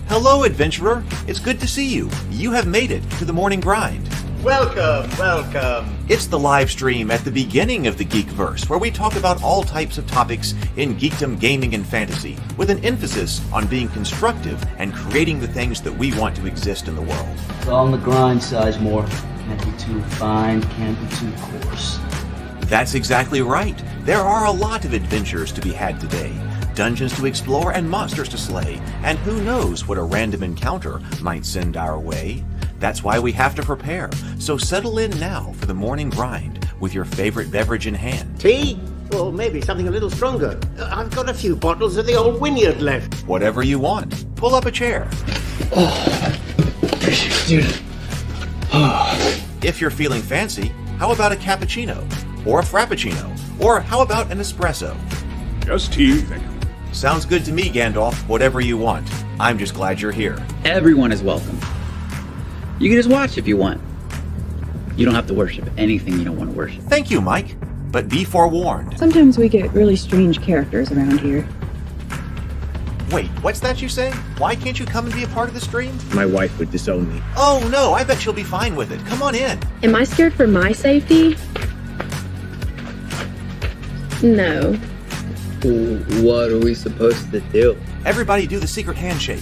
Hello, adventurer. It's good to see you. You have made it to the morning grind. Welcome, welcome. It's the live stream at the beginning of the Geekverse, where we talk about all types of topics in geekdom, gaming, and fantasy, with an emphasis on being constructive and creating the things that we want to exist in the world. It's all on the grind, Sizemore. Can't be too fine, can't be too coarse. That's exactly right. There are a lot of adventures to be had today. Dungeons to explore and monsters to slay, and who knows what a random encounter might send our way. That's why we have to prepare, so settle in now for the morning grind with your favorite beverage in hand. Tea? Or maybe something a little stronger. I've got a few bottles of the old Wynyard left. Whatever you want. Pull up a chair. Dude. If you're feeling fancy, how about a cappuccino? Or a frappuccino? Or how about an espresso? Just tea, thank you. Sounds good to me, Gandalf. Whatever you want. I'm just glad you're here. Everyone is welcome. You can just watch if you want. You don't have to worship anything you don't want to worship. Thank you, Mike. But be forewarned. Sometimes we get really strange characters around here. Wait, what's that you say? Why can't you come and be a part of the stream? My wife would disown me. Oh no, I bet she'll be fine with it. Come on in. Am I scared for my safety? No. What are we supposed to do? Everybody do the secret handshake.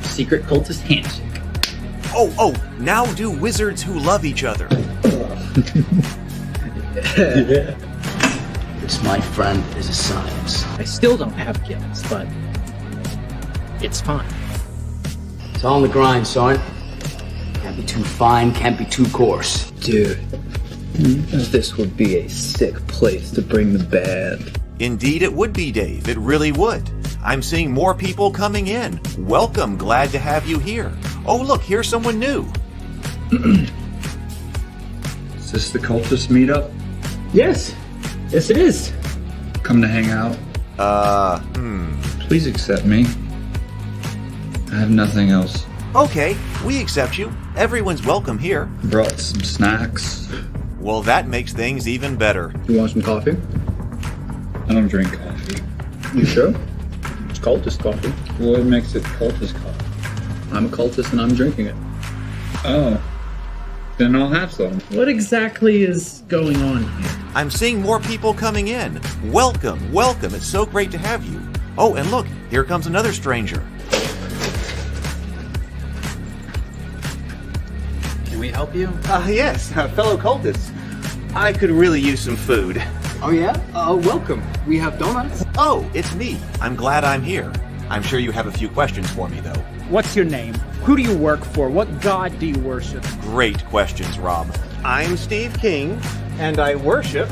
Secret cultist handshake. Oh, now do wizards who love each other. This, my friend, is a science. I still don't have gills, but it's fine. It's all on the grind, son. Can't be too fine, can't be too coarse. Dude, this would be a sick place to bring the band. Indeed it would be, Dave. It really would. I'm seeing more people coming in. Welcome. Glad to have you here. Oh, look, here's someone new. Is this the cultist meetup? Yes it is. Come to hang out? Please accept me. I have nothing else. Okay, we accept you. Everyone's welcome here. Brought some snacks. Well, that makes things even better. You want some coffee? I don't drink coffee. You sure? It's cultist coffee. What makes it cultist coffee? I'm a cultist and I'm drinking it. Oh. Then I'll have some. What exactly is going on here? I'm seeing more people coming in. Welcome, welcome. It's so great to have you. Oh, and look, here comes another stranger. Can we help you? Yes, fellow cultists. I could really use some food. Oh yeah? Welcome. We have donuts. Oh, it's me. I'm glad I'm here. I'm sure you have a few questions for me, though. What's your name? Who do you work for? What god do you worship? Great questions, Rob. I'm Steve King, and I worship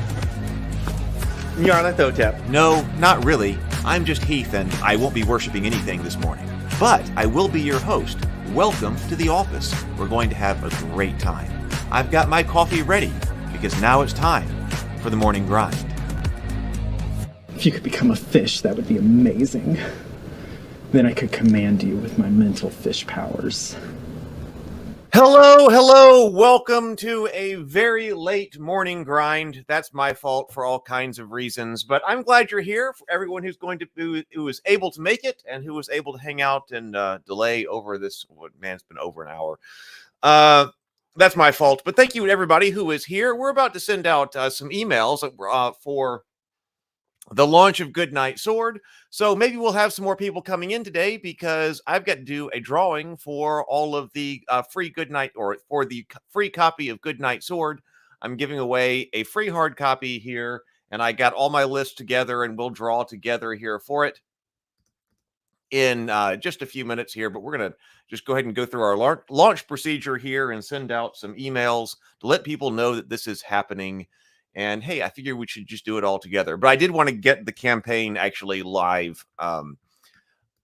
Nyarlathotep. No, not really. I'm just Heath, and I won't be worshiping anything this morning. But I will be your host. Welcome to the office. We're going to have a great time. I've got my coffee ready, because now it's time for the morning grind. If you could become a fish, that would be amazing. Then I could command you with my mental fish powers. Hello. Welcome to a very late morning grind. That's my fault for all kinds of reasons, but I'm glad you're here. For everyone who was able to make it and who was able to hang out and delay over this. It's been over an hour. That's my fault, but thank you to everybody who is here. We're about to send out some emails for the launch of Goodnight Sword. So maybe we'll have some more people coming in today because I've got to do a drawing for all of the free Goodnight, or for the free copy of Goodnight Sword. I'm giving away a free hard copy here, and I got all my lists together, and we'll draw together here for it in just a few minutes here. But we're going to just go ahead and go through our launch procedure here and send out some emails to let people know that this is happening. And hey, I figure we should just do it all together. But I did want to get the campaign actually live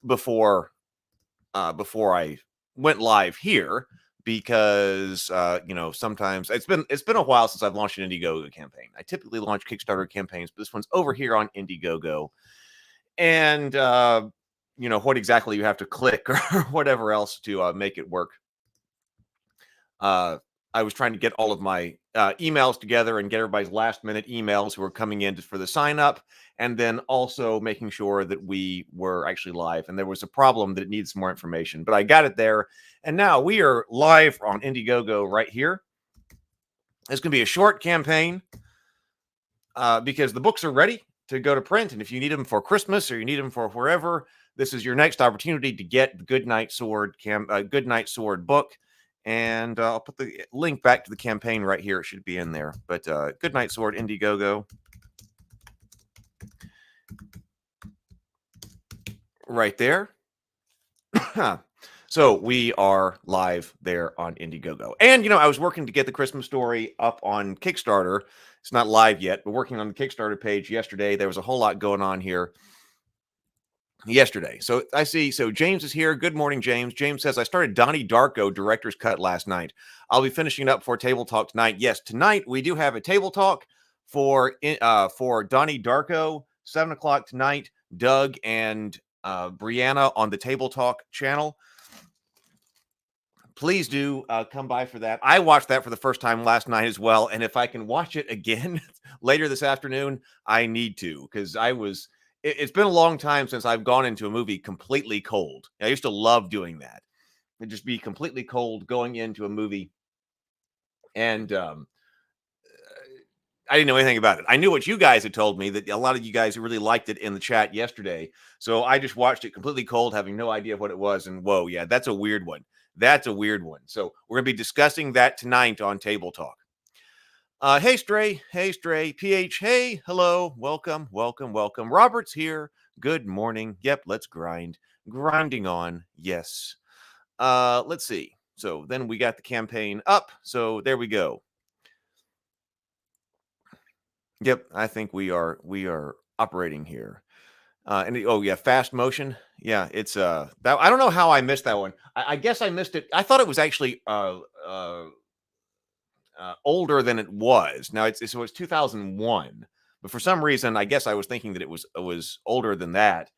before I went live here, because sometimes it's been a while since I've launched an Indiegogo campaign. I typically launch Kickstarter campaigns, but this one's over here on Indiegogo. And what exactly you have to click or whatever else to make it work. I was trying to get all of my emails together and get everybody's last minute emails who were coming in for the sign up, and then also making sure that we were actually live. And there was a problem that it needs some more information, but I got it there. And now we are live on Indiegogo right here. It's going to be a short campaign because the books are ready to go to print. And if you need them for Christmas or you need them for wherever, this is your next opportunity to get the Goodnight Sword Goodnight Sword book. And I'll put the link back to the campaign right here. It should be in there. But Goodnight Sword Indiegogo. Right there. So we are live there on Indiegogo. And, I was working to get the Christmas story up on Kickstarter. It's not live yet, but working on the Kickstarter page yesterday. There was a whole lot going on here yesterday. So I see. So James is here. Good morning, James. James says, I started Donnie Darko director's cut last night. I'll be finishing it up for Table Talk tonight. Yes, tonight we do have a Table Talk for Donnie Darko, 7 o'clock tonight. Doug and Brianna on the Table Talk channel. Please do come by for that. I watched that for the first time last night as well. And if I can watch it again later this afternoon, I need to, because it's been a long time since I've gone into a movie completely cold. I used to love doing that. It'd just be completely cold going into a movie. And I didn't know anything about it. I knew what you guys had told me, that a lot of you guys really liked it in the chat yesterday. So I just watched it completely cold, having no idea what it was. And whoa, yeah, that's a weird one. That's a weird one. So we're going to be discussing that tonight on Table Talk. Hey, Stray. Hey, Stray. PH. Hey, hello. Welcome, welcome, welcome. Robert's here. Good morning. Yep, let's grind. Grinding on. Yes. Let's see. So then we got the campaign up. So there we go. Yep, I think we are operating here. Oh yeah, fast motion. Yeah, it's that. I don't know how I missed that one. I guess I missed it. I thought it was actually older than it was. Now it's 2001, but for some reason, I guess I was thinking that it was older than that.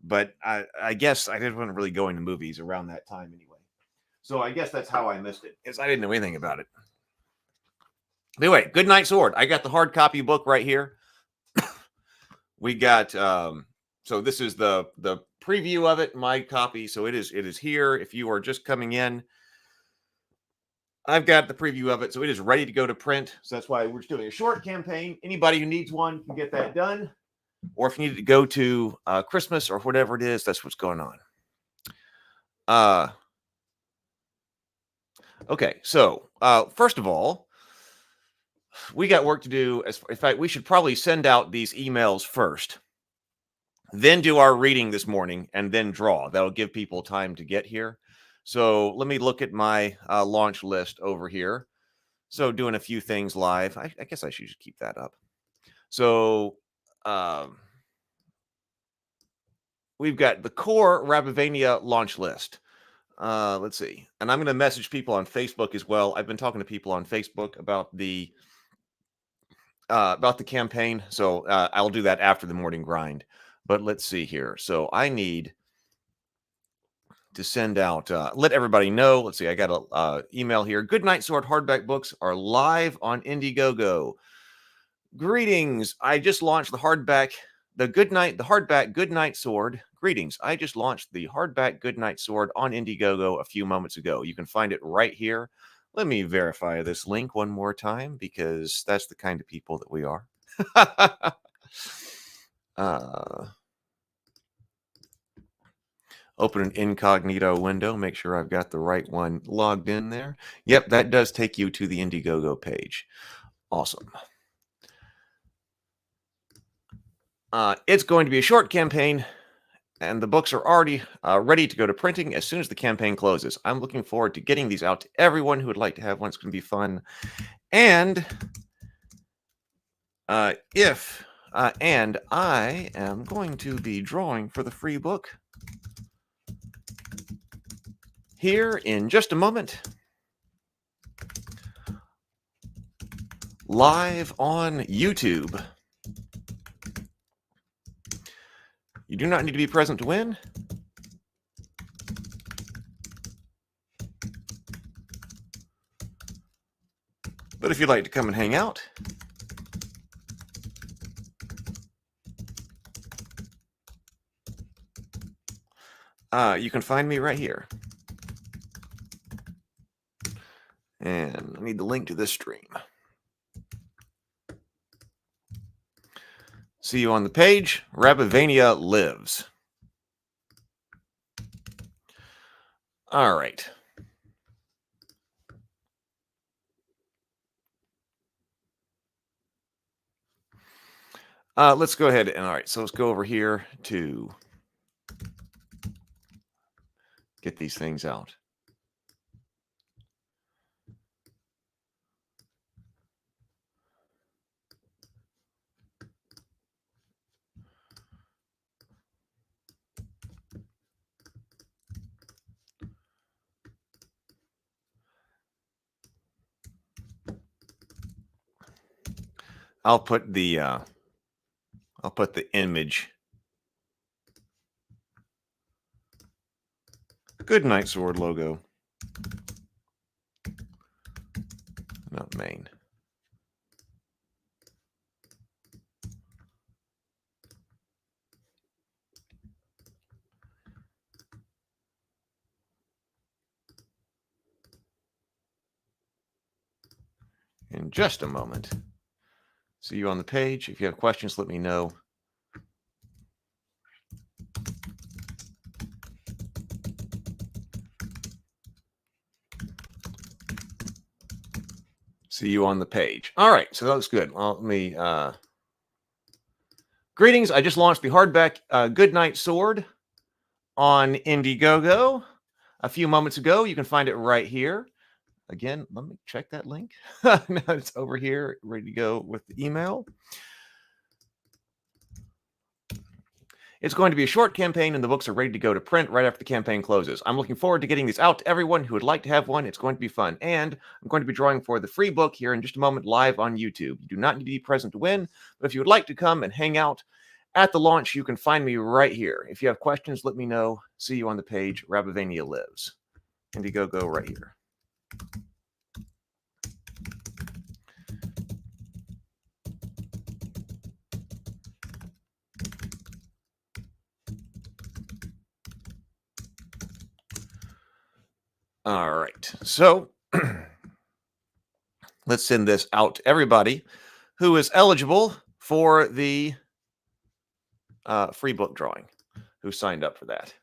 But I guess I wasn't really going to movies around that time anyway. So I guess that's how I missed it, because I didn't know anything about it. Anyway, Goodnight Sword. I got the hard copy book right here. We got so this is the preview of it, my copy. So it is here. If you are just coming in, I've got the preview of it. So it is ready to go to print. So that's why we're just doing a short campaign. Anybody who needs one can get that done. Or if you need to go to Christmas or whatever it is, that's what's going on. Okay, so first of all, we got work to do. In fact, we should probably send out these emails first, then do our reading this morning, and then draw. That'll give people time to get here. So let me look at my launch list over here. So doing a few things live. I guess I should just keep that up. So we've got the core Rabivania launch list. Let's see. And I'm going to message people on Facebook as well. I've been talking to people on Facebook about the campaign. So I'll do that after the morning grind. But let's see here. So I need to send out, let everybody know. Let's see. I got a email here. Goodnight Sword hardback books are live on Indiegogo. Greetings. I just launched the hardback Goodnight Sword. Greetings. I just launched the hardback Goodnight Sword on Indiegogo a few moments ago. You can find it right here. Let me verify this link one more time, because that's the kind of people that we are. Open an incognito window. Make sure I've got the right one logged in there. Yep, that does take you to the Indiegogo page. Awesome. It's going to be a short campaign, and the books are already ready to go to printing as soon as the campaign closes. I'm looking forward to getting these out to everyone who would like to have one. It's going to be fun. And I am going to be drawing for the free book here in just a moment. Live on YouTube. You do not need to be present to win. But if you'd like to come and hang out, you can find me right here. And I need the link to this stream. See you on the page. Rabavania lives. All right. Let's go ahead and all right. So let's go over here to get these things out. I'll put the image. Goodnight sword logo. Not main. In just a moment. See you on the page. If you have questions, let me know. See you on the page. All right, so that looks good. Well, let me. Greetings. I just launched the hardback Goodnight sword on Indiegogo a few moments ago. You can find it right here. Again, let me check that link. No, it's over here, ready to go with the email. It's going to be a short campaign, and the books are ready to go to print right after the campaign closes. I'm looking forward to getting these out to everyone who would like to have one. It's going to be fun. And I'm going to be drawing for the free book here in just a moment live on YouTube. You do not need to be present to win, but if you would like to come and hang out at the launch, you can find me right here. If you have questions, let me know. See you on the page. Rabavania lives. Indiegogo right here. All right, so let's send this out to everybody who is eligible for the free book drawing, who signed up for that.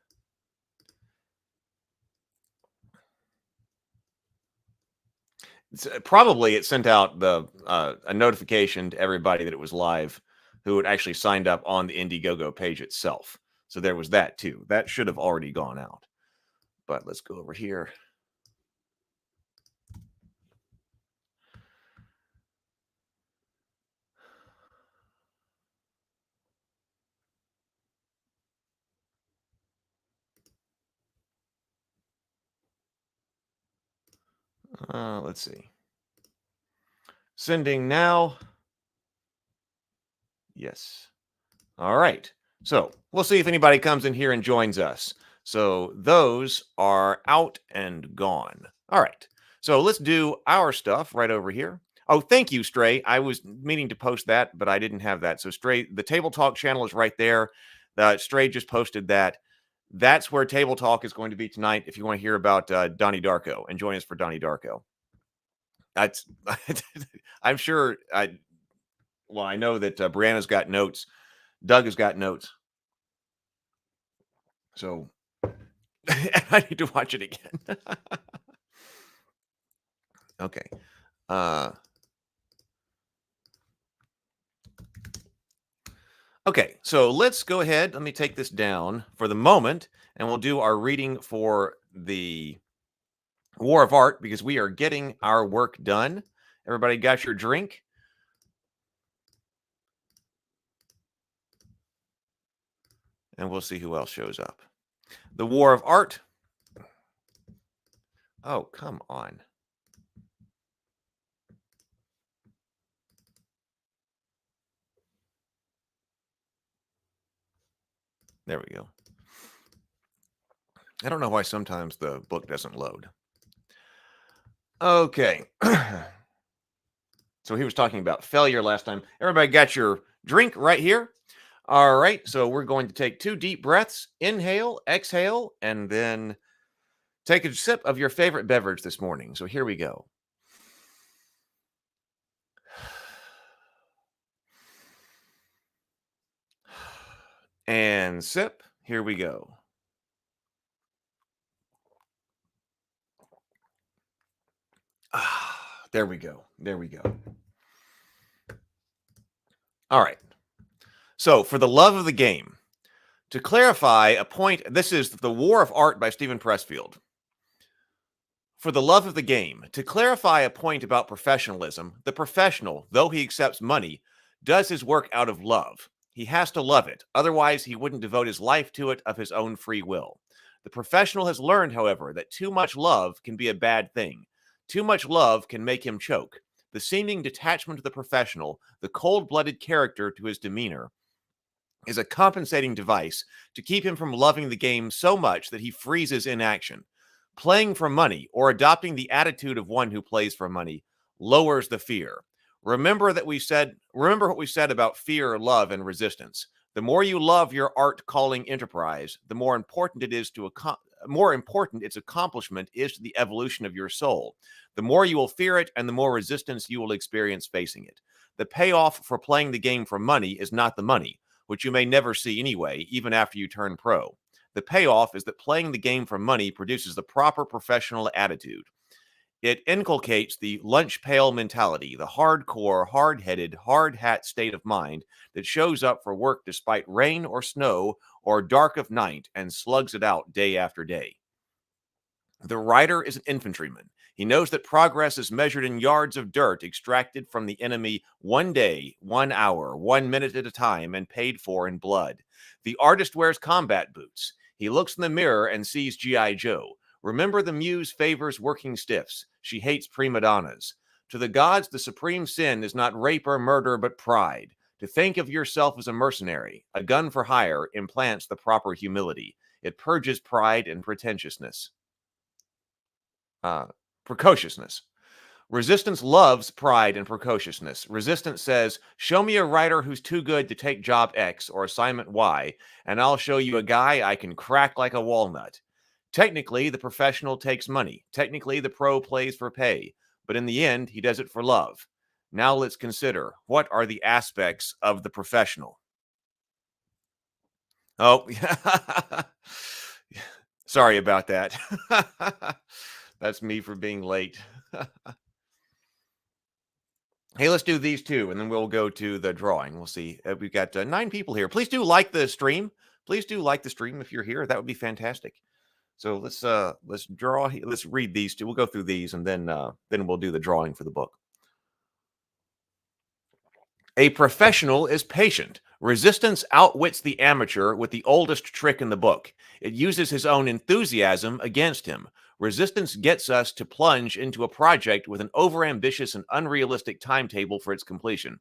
Probably it sent out a notification to everybody that it was live who had actually signed up on the Indiegogo page itself. So there was that too. That should have already gone out. But let's go over here. Let's see. Sending now. Yes. All right. So we'll see if anybody comes in here and joins us. So those are out and gone. All right. So let's do our stuff right over here. Oh, thank you, Stray. I was meaning to post that, but I didn't have that. So Stray, the Table Talk channel is right there. Stray just posted that. That's where Table Talk is going to be tonight if you want to hear about Donnie Darko and join us for Donnie Darko. That's I'm sure I know that Brianna's got notes. Doug has got notes. So I need to watch it again. Okay. Okay, so let's go ahead. Let me take this down for the moment, and we'll do our reading for the War of Art because we are getting our work done. Everybody got your drink? And we'll see who else shows up. The War of Art. Oh, come on. There we go. I don't know why sometimes the book doesn't load. Okay. So he was talking about failure last time. Everybody got your drink right here. All right, so we're going to take 2 deep breaths, inhale, exhale, and then take a sip of your favorite beverage this morning. So here we go. And sip. Here we go. There we go. There we go. All right. So, for the love of the game, to clarify a point, this is The War of Art by Stephen Pressfield. For the love of the game, to clarify a point about professionalism, the professional, though he accepts money, does his work out of love. He has to love it. Otherwise, he wouldn't devote his life to it of his own free will. The professional has learned, however, that too much love can be a bad thing. Too much love can make him choke. The seeming detachment of the professional, the cold-blooded character to his demeanor, is a compensating device to keep him from loving the game so much that he freezes in action. Playing for money, or adopting the attitude of one who plays for money, lowers the fear. Remember what we said about fear, love, and resistance. The more you love your art calling enterprise, the more important its accomplishment is to the evolution of your soul. The more you will fear it, and the more resistance you will experience facing it. The payoff for playing the game for money is not the money, which you may never see anyway, even after you turn pro. The payoff is that playing the game for money produces the proper professional attitude. It inculcates the lunch pail mentality, the hardcore, hard-headed, hard-hat state of mind that shows up for work despite rain or snow or dark of night and slugs it out day after day. The writer is an infantryman. He knows that progress is measured in yards of dirt extracted from the enemy 1 day, 1 hour, 1 minute at a time, and paid for in blood. The artist wears combat boots. He looks in the mirror and sees G.I. Joe. Remember, the muse favors working stiffs. She hates prima donnas. To the gods, the supreme sin is not rape or murder, but pride. To think of yourself as a mercenary, a gun for hire, implants the proper humility. It purges pride and pretentiousness. Precociousness. Resistance loves pride and precociousness. Resistance says, show me a writer who's too good to take job X or assignment Y, and I'll show you a guy I can crack like a walnut. Technically, the professional takes money. Technically, the pro plays for pay. But in the end, he does it for love. Now let's consider, what are the aspects of the professional? Oh, sorry about that. That's me for being late. Hey, let's do these 2, and then we'll go to the drawing. We'll see. We've got 9 people here. Please do like the stream. Please do like the stream if you're here. That would be fantastic. So let's draw. Let's read these 2. We'll go through these, and then we'll do the drawing for the book. A professional is patient. Resistance outwits the amateur with the oldest trick in the book. It uses his own enthusiasm against him. Resistance gets us to plunge into a project with an overambitious and unrealistic timetable for its completion.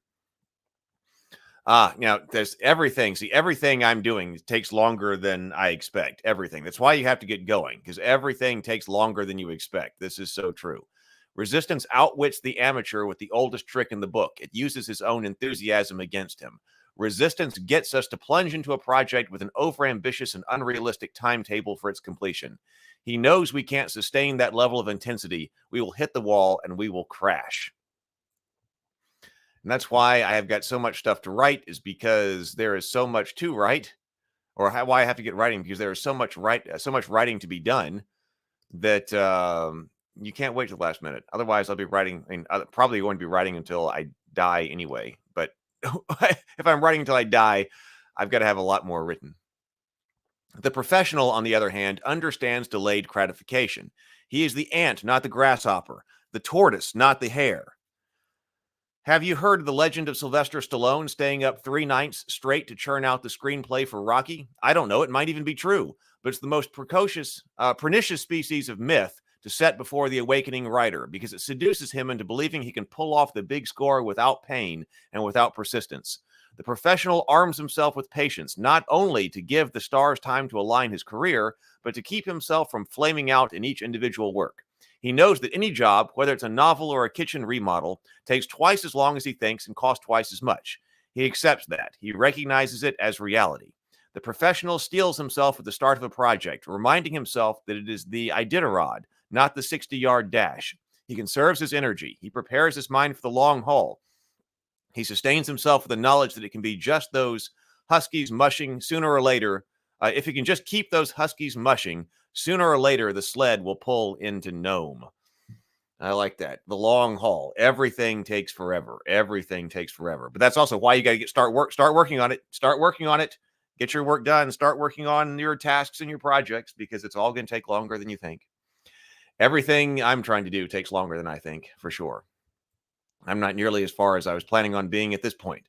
Now, there's everything. See, everything I'm doing takes longer than I expect. Everything. That's why you have to get going, because everything takes longer than you expect. This is so true. Resistance outwits the amateur with the oldest trick in the book. It uses his own enthusiasm against him. Resistance gets us to plunge into a project with an overambitious and unrealistic timetable for its completion. He knows we can't sustain that level of intensity. We will hit the wall and we will crash. And that's why I have got so much stuff to write, is because there is so much to write, or why I have to get writing, because there is so much writing to be done that you can't wait till the last minute. Otherwise, I'll be writing, and I'm probably going to be writing until I die anyway. But if I'm writing until I die, I've got to have a lot more written. The professional, on the other hand, understands delayed gratification. He is the ant, not the grasshopper, the tortoise, not the hare. Have you heard of the legend of Sylvester Stallone staying up 3 nights straight to churn out the screenplay for Rocky? I don't know. It might even be true, but it's the most pernicious species of myth to set before the awakening writer, because it seduces him into believing he can pull off the big score without pain and without persistence. The professional arms himself with patience, not only to give the stars time to align his career, but to keep himself from flaming out in each individual work. He knows that any job, whether it's a novel or a kitchen remodel, takes twice as long as he thinks and costs twice as much. He accepts that. He recognizes it as reality. The professional steels himself at the start of a project, reminding himself that it is the Iditarod, not the 60-yard dash. He conserves his energy. He prepares his mind for the long haul. He sustains himself with the knowledge that it can be just those huskies mushing sooner or later. If he can just keep those huskies mushing, sooner or later the sled will pull into Nome. I like that. The long haul. Everything takes forever. Everything takes forever. But that's also why you got to start working on it. Start working on it. Get your work done. Start working on your tasks and your projects, because it's all going to take longer than you think. Everything I'm trying to do takes longer than I think, for sure. I'm not nearly as far as I was planning on being at this point.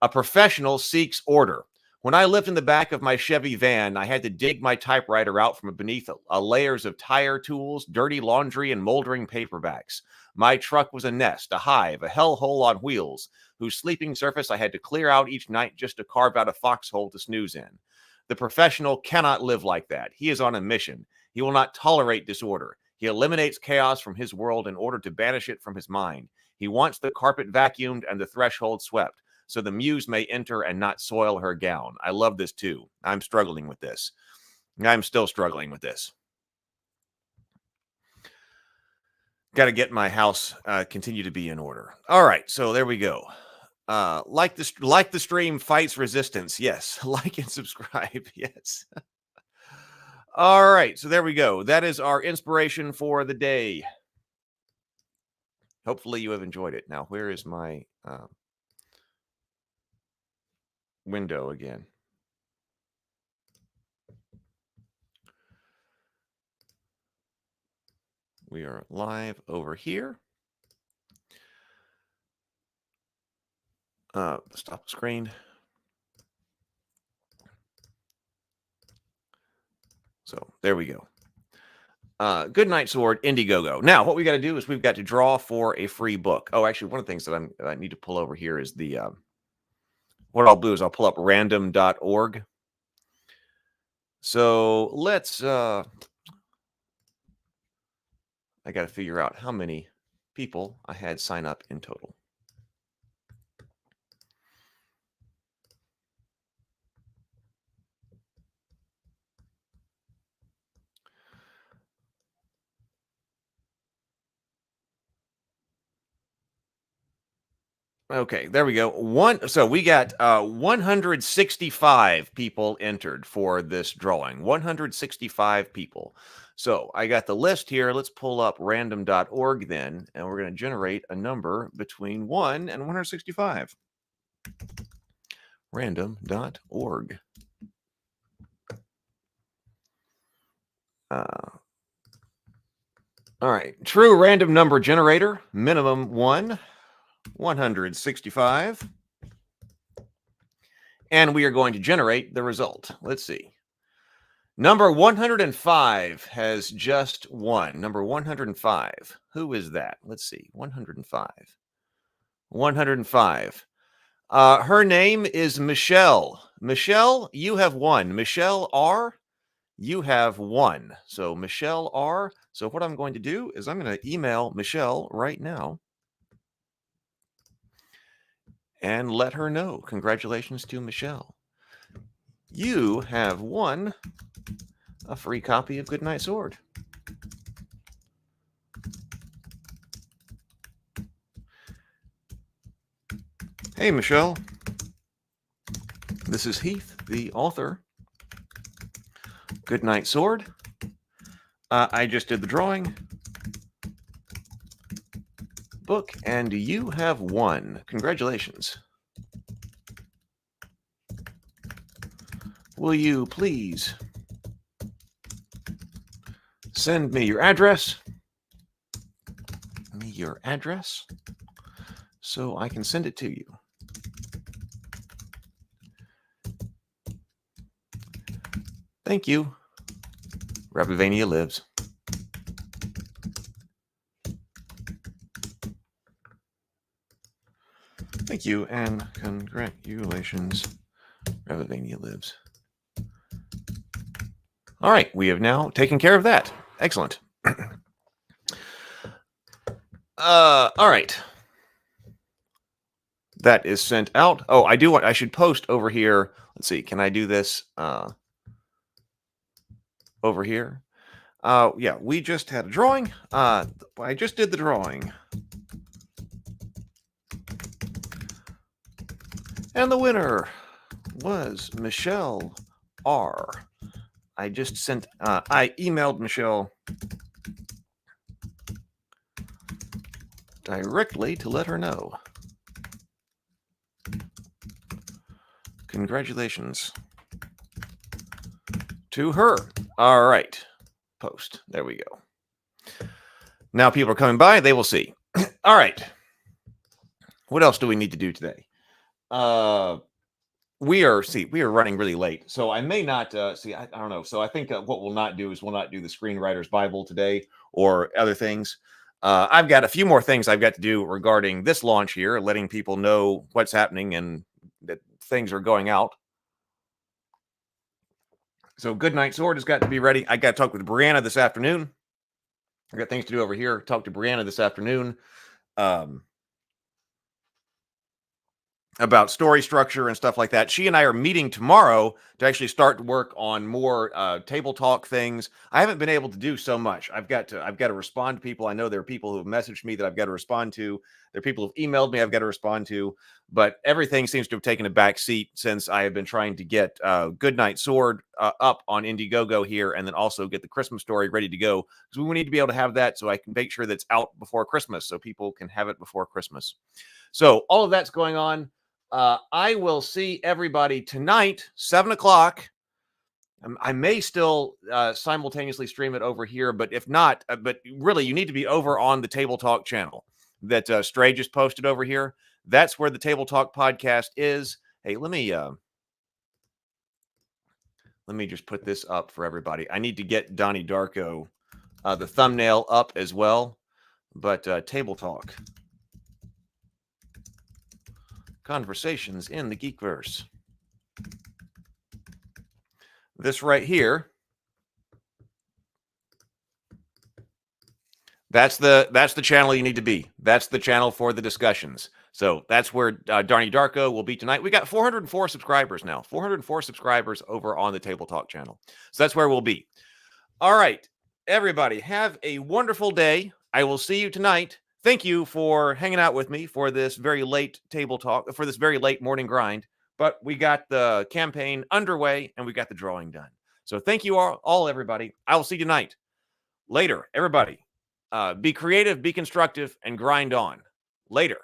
A professional seeks order. When I lived in the back of my Chevy van, I had to dig my typewriter out from beneath layers of tire tools, dirty laundry, and moldering paperbacks. My truck was a nest, a hive, a hellhole on wheels, whose sleeping surface I had to clear out each night just to carve out a foxhole to snooze in. The professional cannot live like that. He is on a mission. He will not tolerate disorder. He eliminates chaos from his world in order to banish it from his mind. He wants the carpet vacuumed and the threshold swept, so the muse may enter and not soil her gown. I love this too. I'm struggling with this. I'm still struggling with this. Got to get my house continue to be in order. All right, so there we go. Like the stream fights resistance. Yes. Like and subscribe. Yes. All right, so there we go. That is our inspiration for the day. Hopefully you have enjoyed it. Now, where is my window again? We are live over here. Stop the screen. So there we go. Goodnight Sword, Indiegogo. Now, what we got to do is we've got to draw for a free book. Oh, actually, one of the things that I need to pull over here is the what I'll do is I'll pull up random.org. So let's I got to figure out how many people I had sign up in total. Okay, there we go. So we got 165 people entered for this drawing. 165 people. So I got the list here. Let's pull up random.org then, and we're going to generate a number between 1 and 165. Random.org. All right. True random number generator. Minimum 1. 165. And we are going to generate the result. Let's see. Number 105 has just one. Number 105. Who is that? Let's see. 105. 105. Her name is Michelle. Michelle, you have won. Michelle R., you have won. So Michelle R. So what I'm going to do is I'm going to email Michelle right now and let her know. Congratulations to Michelle. You have won a free copy of Goodnight Sword. Hey, Michelle. This is Heath, the author. Goodnight Sword. I just did the drawing. Book, and you have won. Congratulations. Will you please send me your address? So I can send it to you. Thank you. Rabavania lives. Thank you, and congratulations. Rabavania lives. All right, we have now taken care of that. Excellent. All right. That is sent out. Oh, I should post over here. Let's see. Can I do this over here? Yeah, we just had a drawing. I just did the drawing. And the winner was Michelle R. I just sent, I emailed Michelle directly to let her know. Congratulations to her. All right. Post. There we go. Now people are coming by. They will see. All right. What else do we need to do today? We are running really late, so I may not I don't know. So I think what we'll not do is we'll not do the Screenwriter's Bible today or other things. I've got a few more things I've got to do regarding this launch here, letting people know what's happening and that things are going out. So Goodnight Sword has got to be ready. I got to talk with Brianna this afternoon. I got things to do over here. Talk to Brianna this afternoon. About story structure and stuff like that. She and I are meeting tomorrow to actually start to work on more table talk things. I haven't been able to do so much. I've got to respond to people. I know there are people who have messaged me that I've got to respond to. There are people who've emailed me I've got to respond to. But everything seems to have taken a back seat since I have been trying to get Goodnight Sword up on Indiegogo here, and then also get the Christmas story ready to go, because we need to be able to have that so I can make sure that's out before Christmas so people can have it before Christmas. So all of that's going on. I will see everybody tonight, 7 o'clock. I may still simultaneously stream it over here, but if not, but really, you need to be over on the Table Talk channel that Stray just posted over here. That's where the Table Talk podcast is. Hey, let me just put this up for everybody. I need to get Donnie Darko the thumbnail up as well, but Table Talk. Conversations in the Geekverse. This right here. That's the channel you need to be. That's the channel for the discussions. So that's where Donnie Darko will be tonight. We got 404 subscribers now. 404 subscribers over on the Table Talk channel. So that's where we'll be. All right, everybody, have a wonderful day. I will see you tonight. Thank you for hanging out with me for this very late table talk, for this very late morning grind. But we got the campaign underway and we got the drawing done. So thank you all, everybody. I will see you tonight. Later, everybody. Be creative, be constructive, and grind on. Later.